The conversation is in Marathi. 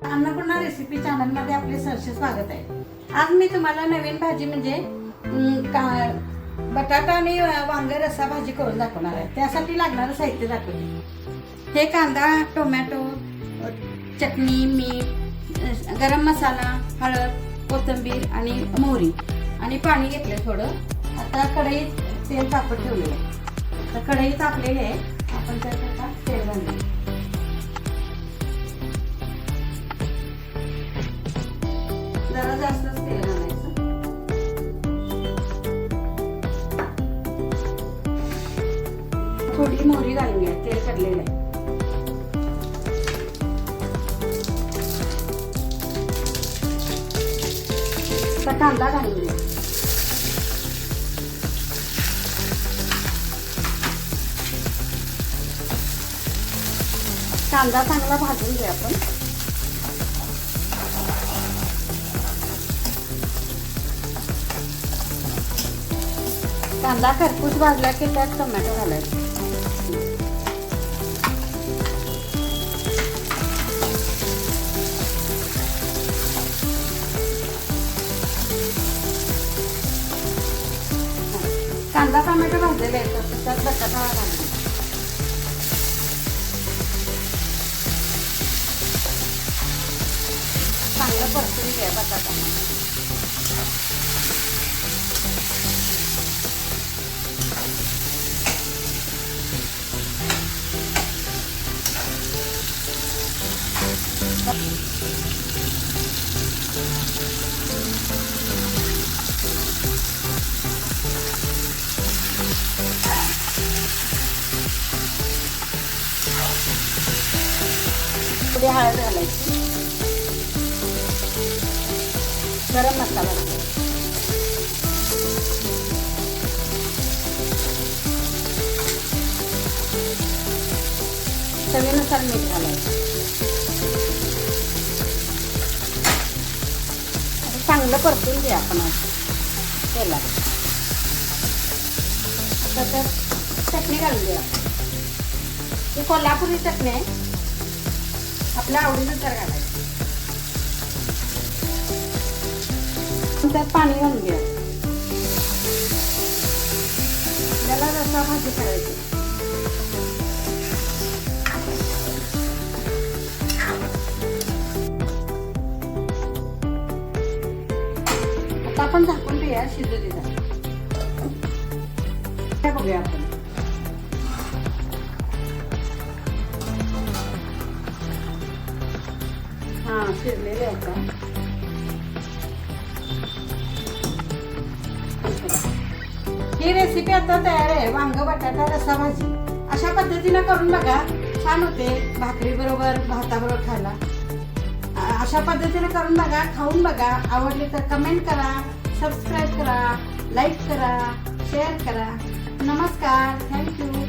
अन्नपूर्णा रेसिपी चॅनल मध्ये आपले सहर्ष स्वागत आहे। आज मी तुम्हाला नवीन भाजी म्हणजे बटाटा आणि वांग रस्सा भाजी करून दाखवणार आहे। त्यासाठी लागणारं साहित्य दाखवते। हे कांदा, टोमॅटो, चटणी, मीठ, गरम मसाला, हळद, कोथिंबीर आणि मोहरी आणि पाणी घेतले थोडं। आता कढईत तेल तापत ठेवलेलं आहे। तर कढई तापलेली आहे, आपण त्यात आता तेल घालू। जरा जास्तच तेल घालायचं। थोडी मोहरी घालून घ्या, तेल कडलेलं आहे। आता कांदा घालून घ्या। कांदा चांगला भाजून घ्या आपण। कांदा खरपूस भाजला की त्यात टोमॅटो घालायचे। कांदा टोमॅटो भाजलेले आहेत, त्यात बटाटा घालायचा। चांगलं परतून घ्या बटाटा। थोडी हळद घालायची, गरम मसाला घालायचा, चवीनुसार मीठ घालायचं। चांगलं परतून घ्या आपण तेलात। आता त्यात चटणी घालून द्या। ही कोल्हापुरी चटणी आहे, आपल्या आवडीनुसार घालायची। त्यात पाणी घालून घ्या। त्याला रस्सा भाजी करायची। आता आपण झाकून ठेवूया, शिजू दे। बघूया आपण। हा, शिजलेले आहे का? ही रेसिपी आता तयार आहे, वांग बटाटा रस्सा भाजी। अशा पद्धतीने करून बघा, छान होते। भाकरी बरोबर, भाताबरोबर खायला अशा पद्धतीने करून बघा, खाऊन बघा। आवडली तर कमेंट करा, सबस्क्राईब करा, लाईक करा, शेअर करा। नमस्कार, थँक्यू।